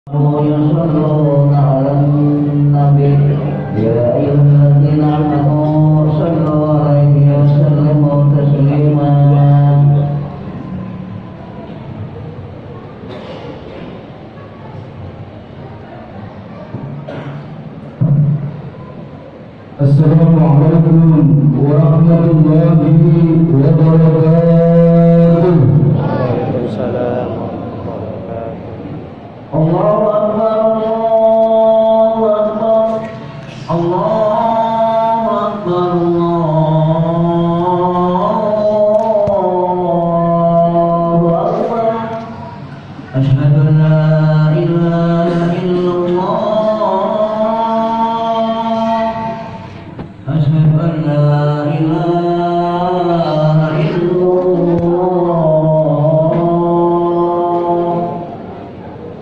يصلون على النبي يا أيها الذين آمنوا صلوا عليه وسلموا تسليما. Assalamualaikum warahmatullahi wabarakatuh. Waalaikumsalam. Allahu Akbar, Allahu Akbar, Allahu Akbar, Allahu Akbar. Asyhadu an la ilaha illallah. Asyhadu an la ilaha illallah.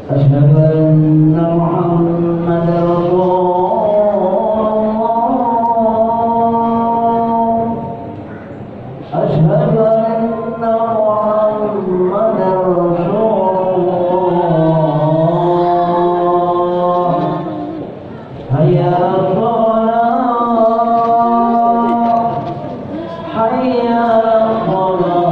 Asyhadu anna Muhammadar Rasulullah. Asyhadu anna Muhammadar Rasulullah. Hayya 'alas shalah, hayya 'alas shalah,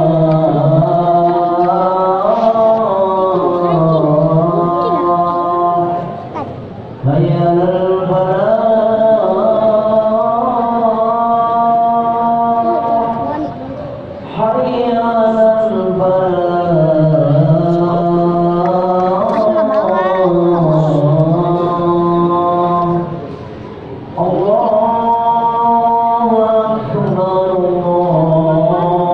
hayya 'alal falah, hayya 'alal falah. Allahu Akbar, Allahu Akbar.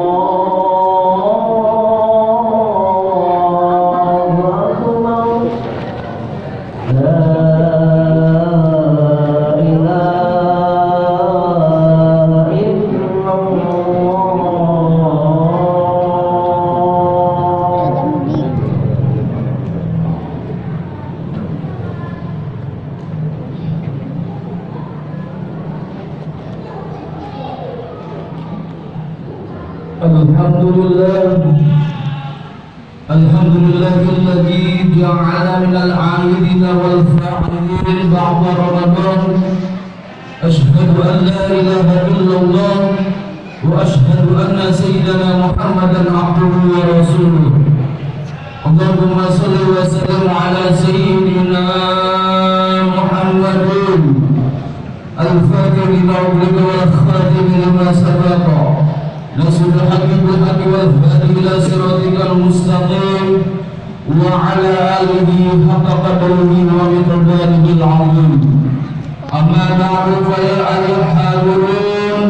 La ilaha illallah. Alhamdulillahilladzi ja'ala minal 'abidina wal fa'ilin ba'da Ramadan. Asyhadu an la ilaha illallah wa asyhadu anna sayyidana Muhammadan 'abduhu wa rasuluh. Allahumma shalli wa sallim ala sayyidina Muhammadin al-fatih lima ughliqa wal khatim lima sabaqa. نصر الحق بالحق والهادي إلى صراطك المستقيم وعلى آله حق قدره ومقداره العظيم. أما بعد فيا أيها الحاضرون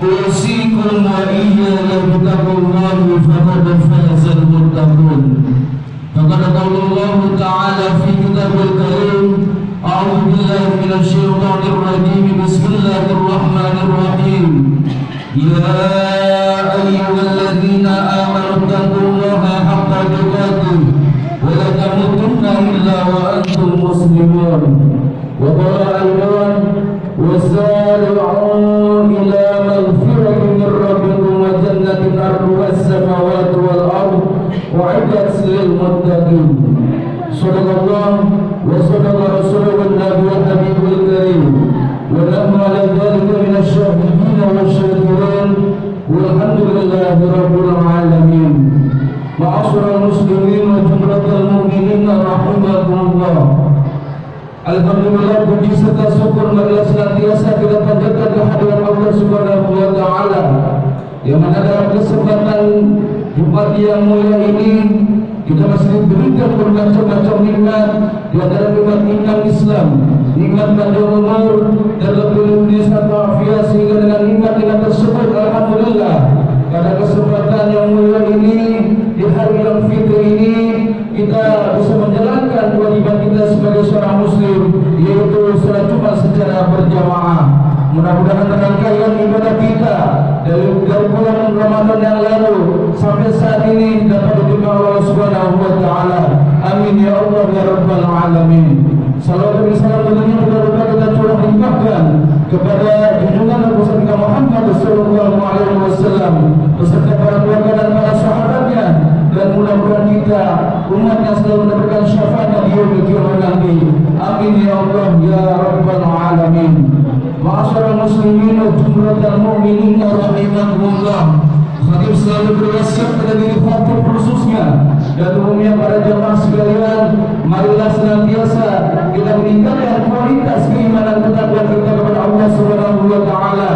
أوصيكم وإياي بتقوى الله فقد فاز المتقون. فقد قال الله تعالى في كتابه الكريم: أعوذ بالله من الشيطان الرجيم. بسم الله الرحمن الرحيم. يا أيها الذين آمنوا اتقوا الله حق تقاته ولا تموتن إلا وأنتم مسلمون. وقال أيضا: وسارعوا إلى مغفرة من ربكم وجنة أرضها السماوات والأرض أعدت للمتقين. صدق الله وصدق رسوله النبي الحبيب الكريم. ونحن على ذلك من الشاهدين والشاكرين والحمد لله رب العالمين. معاشر المسلمين وجملة المؤمنين rahimakumullah. Alhamdulillah, puji serta syukur marilah senantiasa kita panjatkan kehadiran Allah Subhanahu wa taala, yang mana dalam kesempatan Jumat yang mulia ini kita masih diberikan bermacam-macam nikmat, di antara nikmat Islam, nikmat panjang umur dan lebih satu afiat, sehingga dengan nikmat tersebut alhamdulillah pada kesempatan yang mulia ini di hari yang fitri ini kita bisa menjalankan kewajiban kita sebagai seorang muslim, yaitu salat Jumat secara berjamaah. Mudah-mudahan rangkaian ibadah kita dari bulan Ramadan yang lalu sampai saat ini dapat diterima Allah Subhanahu wa taala. Amin ya Allah ya rabbal alamin. Salawat dan salam tentunya tidak lupa kita curahkan kepada junjungan Nabi Muhammad sallallahu alaihi wasallam beserta para keluarga dan para sahabatnya, dan mudah-mudahan kita umat yang selalu mendapatkan syafaat di yaumil qiyamah ya rabbal alamin. Ma'asyiral muslimin wa jumlatal mu'minin rahimakumullah. Khatib selalu berwasiat pada diri khatib khususnya dan umumnya para jamaah sekalian, marilah senantiasa kita meningkatkan kualitas keimanan ketakwaan kita kepada Allah Subhanahu wa taala.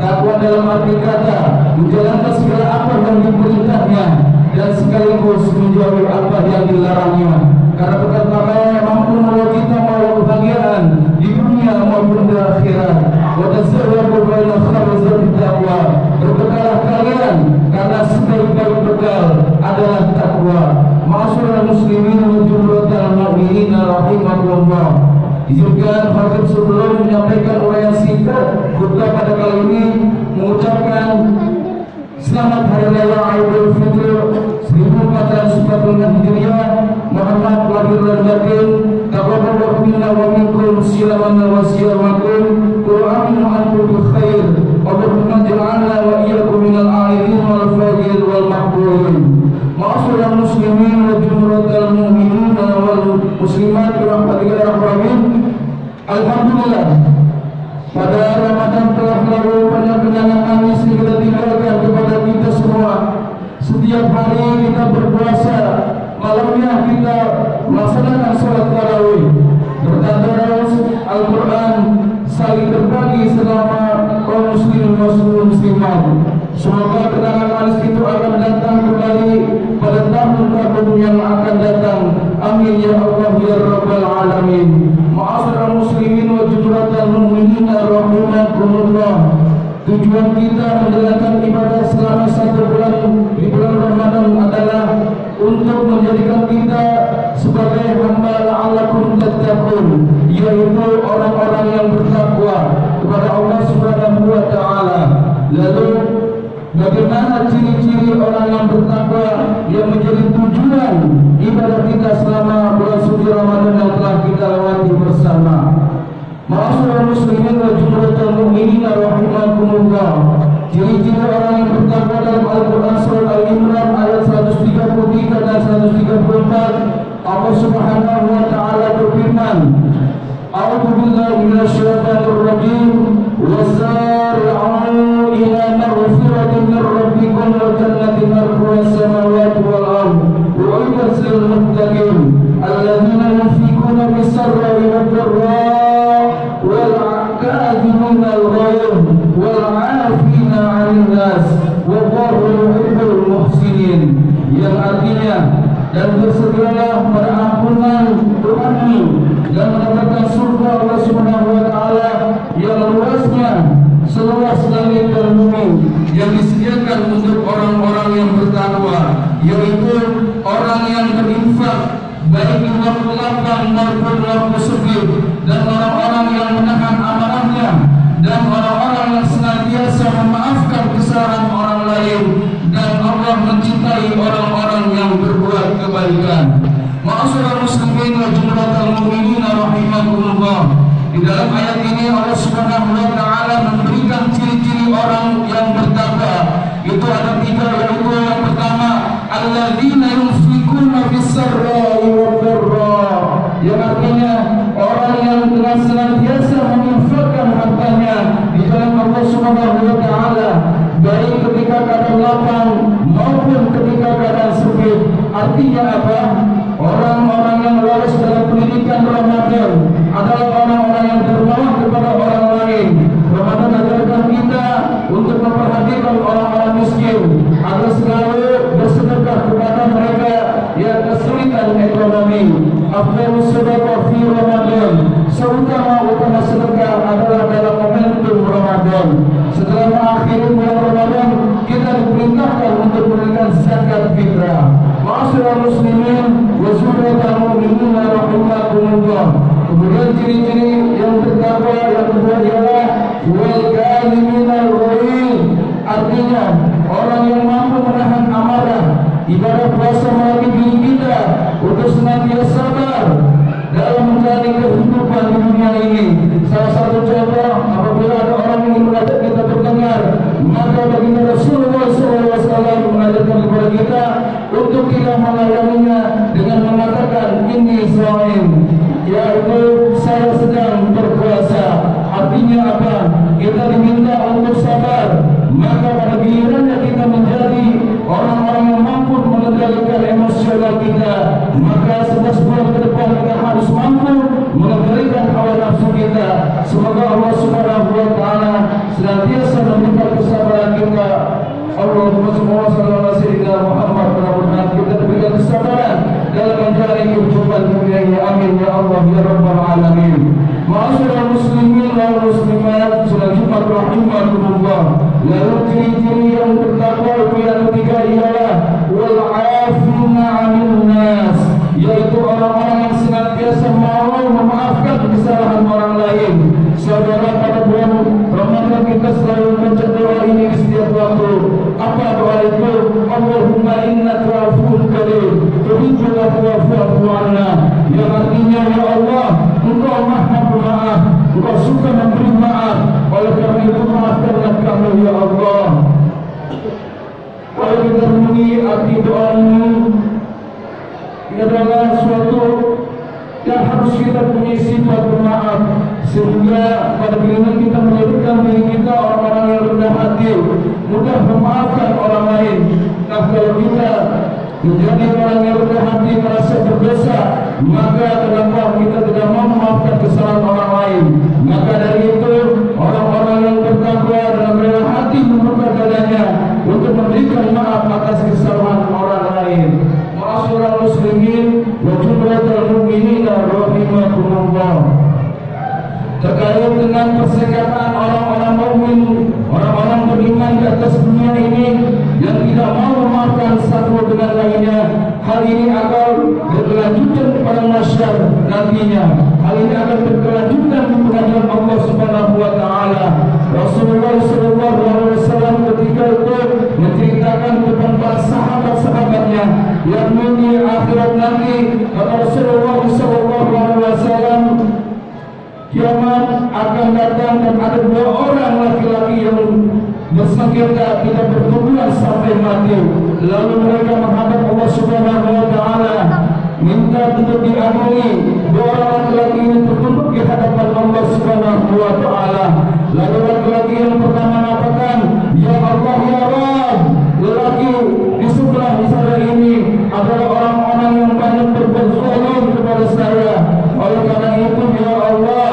Takwa dalam arti kata menjalankan segala apa yang diperintahnya dan sekaligus menjauhi apa yang dilarangnya. Karena perkara yang mampu membawa kita mau kebahagiaan di dunia maupun di akhirat. Wa tazawwadu fa inna khairaz zadi taqwa. Berbekalah kalian karena sebaik-baik bekal adalah takwa. Ma'asyiral muslimin wa jumlatal mu'minin rahimakumullah. Izinkan khatib sebelum menyampaikan uraian singkat khutbah pada kali ini mengucapkan selamat hari raya Idul Fitri 1446 Hijriah. Muhammad lahir dan batin. Taqabbalallahu minna wa minkum siyaman wa siyamakum. Qul aminu antum bi khair. Allahumma ij'alna wa iyyakum minal a'idin wal fadil wal maqbulin. Ma'asyiral muslimin wa jumlatal mu'minin wal muslimat rahmatullahi alaihim. Alhamdulillah, pada Ramadan telah lalu, banyak kenangan manis kita tinggalkan kepada kita semua. Setiap hari kita berpuasa, malamnya kita melaksanakan sholat tarawih, bertadarus Al-Quran, saling berbagi selama kaum muslim muslimat. Semoga kenangan manis itu akan datang kembali pada tahun-tahun yang akan datang. Amin ya Allah ya rabbal alamin. Ma'asyiral muslimin wa jumlatal mu'minin rahimakumullah. Tujuan kita menjalankan ibadah selama 1 bulan di bulan Ramadan adalah untuk menjadikan kita sebagai hamba la'allakum tattaqun, yaitu orang-orang yang bertakwa kepada Allah Subhanahu wa taala. Lalu bagaimana ciri-ciri orang yang bertakwa yang menjadi tujuan ibadah kita selama bulan suci Ramadan yang telah kita lewati bersama? Ma'asyiral muslimin wa jumlatal mu'minin rahimakumullah. Ciri-ciri orang yang bertakwa dalam Al-Quran surat Al-Imran ayat 133 dan 134, Allah Subhanahu wa taala berfirman, A'udzu billahi minasyaitonir rajim. Wasari'u ila maghfiratin min rabbikum wa jannatin 'arduha as-samawati wal ardh u'iddat lil muttaqin alladzina yunfiquna bis-sarra'i wad-dharra'i wal 'kaazimina al-ghayz wal 'afina 'anil nas wallahu yuhibbul muhsinin. Yang artinya, dan bersegeralah pada ampunan Tuhanmu dan mendapatkan surga Allah Subhanahu wa taala yang luasnya seluas langit dan bumi, yang disediakan untuk orang-orang yang bertakwa, yaitu orang yang berinfak baik di waktu lapang maupun waktu sempit, dan orang-orang yang menahan amarahnya, dan orang-orang yang senantiasa memaafkan kesalahan orang lain, dan Allah mencintai orang-orang yang berbuat kebaikan. Ma'asyiral muslimin wa jumlatal mu'minin rahimakumullah. Di dalam ayat ini Allah Subhanahu wa taala memberikan ciri-ciri orang yang bertakwa. Itu ada 3, yaitu yang pertama, alladzina yunfiquna bis-sarra'i wad-dharra, yang artinya orang yang dengan senantiasa menginfakkan hartanya di jalan Allah Subhanahu wa taala, baik ketika keadaan lapang maupun ketika keadaan sempit. Artinya apa? Orang-orang yang lolos dalam pendidikan Ramadan adalah orang-orang yang dermawan kepada orang lain. Ramadan ajarkan kita untuk memperhatikan orang-orang miskin, agar selalu bersedekah kepada mereka yang kesulitan ekonomi. Afdhalus sedekah fi Ramadan, seutama-utama sedekah adalah dalam momentum Ramadan. Setelah mengakhiri bulan Ramadan, kita diperintahkan untuk memberikan zakat fitrah. Ma'asyiral muslimin wa jumlatal mu'minin rahimakumullah. Kemudian ciri-ciri yang bertakwa yang kedua ialah wal kaziminal ghaiz, artinya orang yang mampu menahan amarah. Ibadah puasa melatih diri kita untuk senantiasa sabar dalam menjalani kehidupan di dunia ini. Salah satu contoh, apabila ada orang yang ingin mengajak kita berdengar, maka baginda Rasulullah SAW mengajarkan kepada kita untuk kita melayaninya dengan mengatakan ini shaim, yaitu saya sedang kita, maka 11 bulan ke depan kita harus mampu mengendalikan hawa nafsu kita. Semoga Allah Subhanahu wa taala senantiasa memberikan kesabaran kita. Allahumma shalli ala sayyidina Muhammad. Mudah-mudahan kita diberikan kesabaran dalam menjalani kehidupan dunia ini. Amin ya Allah ya rabbal alamin. Ma'asyiral muslimin wal muslimat, salat Jumat rahimakumullah. Lalu ciri-ciri yang bertakwa yang ketiga ialah wal 'afina 'anil nas, yaitu orang-orang yang senantiasa mau memaafkan kesalahan orang lain. Saudara, pada bulan Ramadan kita selalu membaca doa ini di setiap waktu. Apa doa itu? Allahumma innaka 'afuwwun karim, tuhibbul 'afwa fa'fu 'anna. Yang artinya, ya Allah, Engkau Maha Pemaaf, Engkau suka memberi maaf. Oleh karena itu maafkanlah kami ya Allah. Kalau kita renungi arti doa ini adalah suatu yang harus kita punya sifat pemaaf, sehingga pada giliran kita menjadikan diri kita orang-orang yang rendah hati, mudah memaafkan orang lain. Nah, kalau kita menjadi orang yang rendah hati, merasa berdosa, maka kenapa kita tidak mau memaafkan kesalahan orang lain? Maka dari itu orang-orang yang bertakwa dan rendah hati membuka dadanya untuk memberikan maaf atas kesalahan orang lain. Ma'asyiral muslimin wa jumlatul mu'minin rahimakumullah. Terkait dengan persekatan orang-orang mukmin, orang-orang beriman di atas dunia ini yang tidak mau memaafkan satu dengan lainnya, hal ini akan berkelanjutan pada masyar nantinya. Hal ini akan berkelanjutan di pengadilan Allah Subhanahu wa taala. Rasulullah sallallahu alaihi wasallam ketika itu menceritakan tentang para sahabat-sahabatnya yang di akhirat nanti, kata Rasulullah sallallahu alaihi wasallam, kiamat akan datang dan ada 2 orang laki-laki yang bersengketa tidak berhubungan sampai mati. Lalu mereka menghadap Allah Subhanahu wa taala, minta untuk diampuni. 2 orang laki-laki ini tertumpuk di hadapan Allah Subhanahu wa taala. Lalu laki-laki yang pertama mengatakan, ya Allah ya Rabb, lelaki di sebelah saya ini adalah orang-orang yang banyak berbuat zalim kepada saya. Oleh karena itu ya Allah,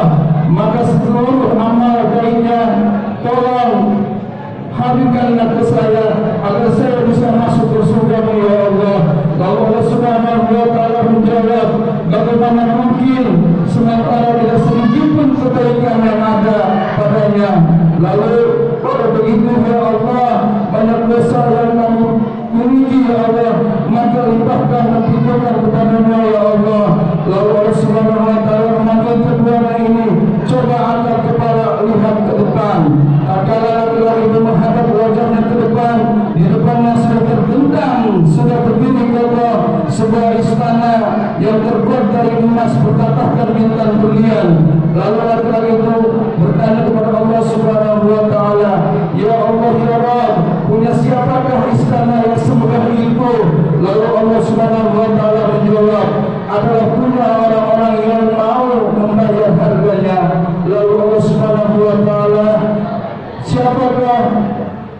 maka seluruh amal baiknya tolong hadirkanlah ke saya agar saya bisa masuk ke surga-Mu ya Allah. Lalu Allah Subhanahu wa taala menjawab, bagaimana mungkin sementara tidak sedikit pun kebaikan yang ada padanya. Lalu kalau begitu ya Allah, banyak dosa yang Kamu memiliki ya Allah, maka limpahkan dan timpakan kepada-Mu ya Allah. Lalu Allah Subhanahu wa taala memanggil keduanya ini, coba angkat kepala, lihat ke depan. Kalau laki-laki itu menghadap wajahnya ke depan, di depannya sudah terbentang, sudah berdiri kokoh sebuah istana yang terbuat dari emas bertatahkan bintang berlian. Lalu laki-laki itu bertanya kepada Allah Subhanahu wa taala, ya Allah ya Rabb, punya siapakah istana yang semegah itu? Lalu Allah Subhanahu wa taala menjawab, adalah punya orang-orang yang mau membayar harganya. Lalu Allah Subhanahu wa taala, siapakah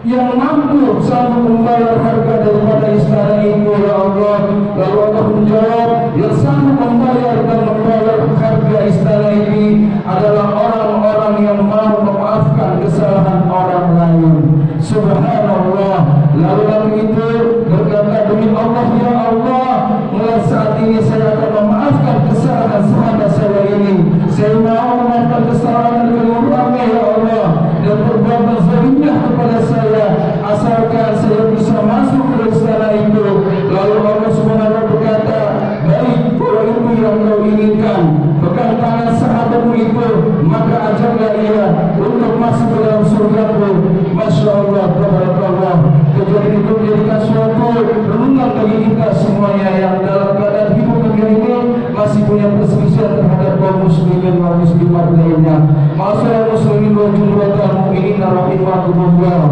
yang mampu sanggup membayar harga daripada istana itu ya Allah? Lalu Allah menjawab, yang sanggup membayar dan membayar harga istana ini adalah orang-orang yang mau memaafkan kesalahan orang lain. Subhanallah. Lalu lagi itu berkata, demi Allah ya Allah, mulai saat ini saya akan memaafkan kesalahan sahabat saya ini. Saya mau memaafkan kesalahan keluarga ya Allah, dan perbuatan zalimnya kepada saya, asalkan saya bisa masuk ke istana itu. Lalu Allah Subhanahu berkata, baik, kalau itu yang kau inginkan, pegang tangan sahabatmu itu, maka ajaklah ia untuk masuk ke dalam surga-Mu. Masya Allah, tabarakallah. Kejadian itu menjadikan suatu renungan bagi kita semuanya yang dalam keadaan hidup dunia ini masih punya perselisihan terhadap kaum muslimin dan muslimat lainnya. Ma'asyiral muslimin wa jumlatul mu'minin rahimakumullah.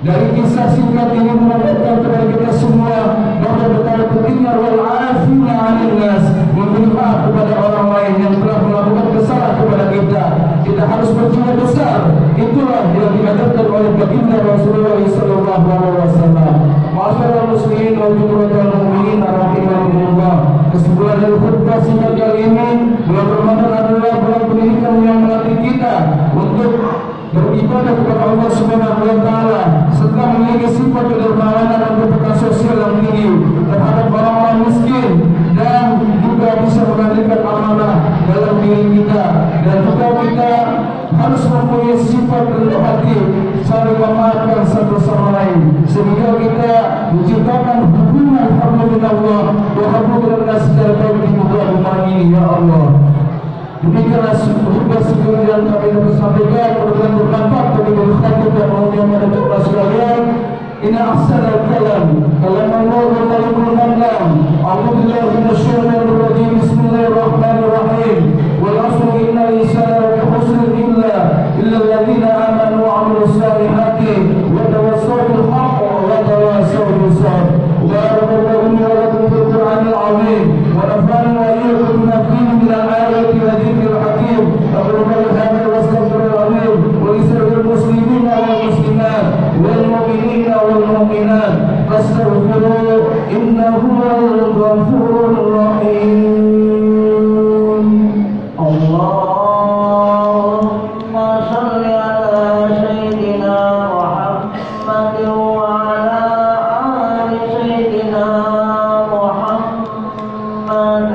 Dari kisah singkat ini menunjukkan kepada kita semua bahwa betapa pentingnya wal 'afina 'anil nas, memberi maaf kepada orang lain yang telah melakukan kesalahan kepada kita. Kita harus berjiwa besar. Itulah yang diajarkan oleh baginda Rasulullah sallallahu alaihi wasallam. Ma'asyiral muslimin wa jumlatul mu'minin rahimakumullah. satu sama lain, sehingga kita menciptakan hubungan hablumillah wa hablumillah secara baik di muka rumah ini, ya Allah. Demikianlah khutbah singkat yang kami dapat sampaikan, mudah-mudahan bermanfaat bagi khatib dan yang ada di sekalian. Inna ahsanal kalam Allah wa tayyibul manam. A'udzu billahi minasyaitonir rajim. Bismillahirrahmanirrahim. Wal 'asri innal insana lafi khusr illa alladziina aamanu wa 'amilus salihati wa tawassaw bil haqqi wa tawassaw bis sabr. Barakallahu wa lakum fil Qur'anil 'azim wa nafa'ani wa iyyakum bima fihi min al-ayati wa dzikril hakim. Aqulu qawli hadha wa astaghfirullahal 'azim wa li sa'iril muslimina wal muslimat wal mu'minina والمؤمنات فاستغفروه إنه هو الغفور الرحيم. اللهم صل على سيدنا محمد وعلى آل سيدنا محمد.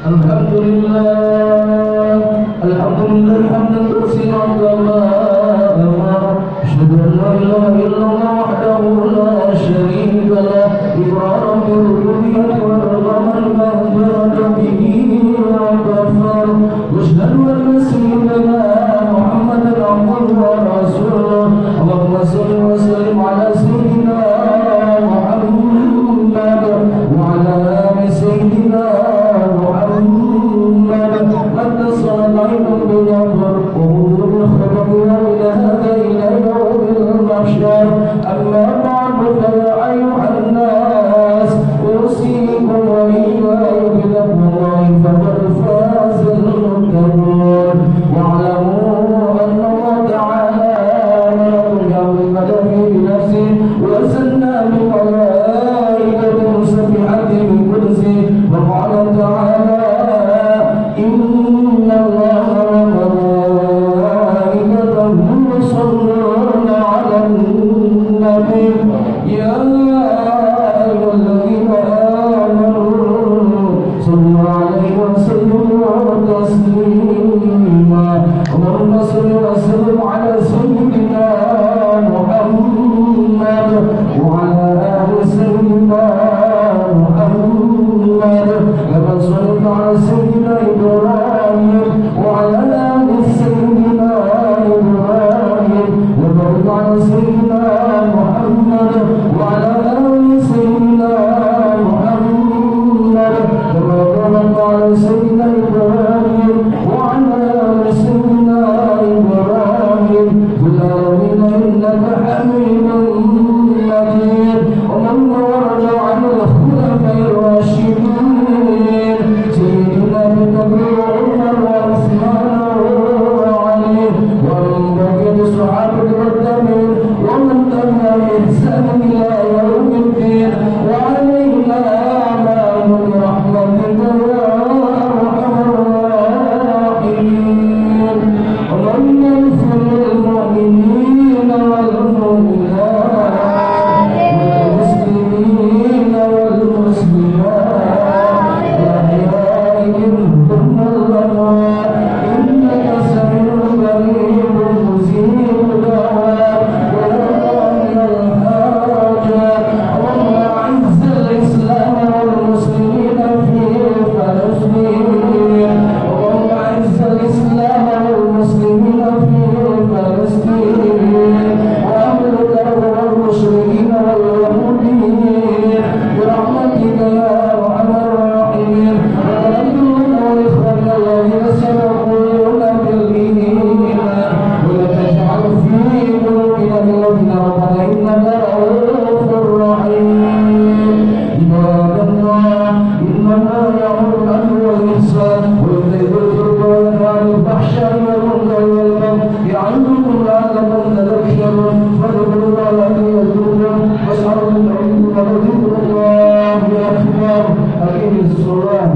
Alhamdulillah, alhamdulillah hamdan katsiran kamalan. Asyhadu an la ilaha illallah wahdahu la syarika lah, iqraran bi rububiyyati wa iqraran bihi wa kafar. Wa asyhadu anna sayyidana Muhammadan abduhu wa rasuluh. Allahumma shalli wa sallim ala sayyidina Muhammad wa ala ali sayyidina أما بعد فيا أيها الناس أوصيكم وإياي بتقوى الله فقد فاز المتقون. واعلموا أن الله تعالى أمركم بأمر في بنفسه وسنى بملائكة مسبحة بقدسه وقال تعالى إن الله وملائكته يصلون على النبي يا أيها الذين آمنوا صلوا عليه وسلموا تسليما. اللهم صل وسلم على سيدنا محمد وعلى آل سيدنا محمد كما صليت على سيدنا إبراهيم وعلى آل سيدنا إبراهيم وبارك على سيدنا محمد وعلى آل سيدنا محمد كما باركت على سيدنا إبراهيم وعلى آل سيدنا إبراهيم في العالمين إنك حميد مجيد. اللهم وارض عن الخلفاء الراشدين سيدنا أبي بكر وعمر وعثمان وعلي ومن بقية الصحابة والتابعين ومن تبعهم بإحسان إلى يوم الدين وعلينا معهم برحمتك يا أرحم الراحمين. اللهم اغفر للمؤمنين والمؤمنات والمسلمين والمسلمات الأحياء منهم والأموات إنك سميع قريب مجيب الدعوات وقاضي الحاجات. اللهم أعز الإسلام والمسلمين في فلسطين. اللهم أعز الإسلام والمسلمين في فلسطين وأمرك والمشركين واليهوديين برحمتك يا أرحم الراحمين. ونبينا وإخواننا الذين سبقونا بالإيمان ولا تجعل في قلوبنا غلا ربنا إنك رؤوف رحيم. عباد الله إن الله يأمر بالعدل والإحسان وإيتاء ذي القربى وينهى عن الفحشاء والمنكر والبغي يعظكم لعلكم تذكرون. فاذكروا الله يذكركم واسألوا من علمكم وذكر الله أكبر. أقيموا الصلاة.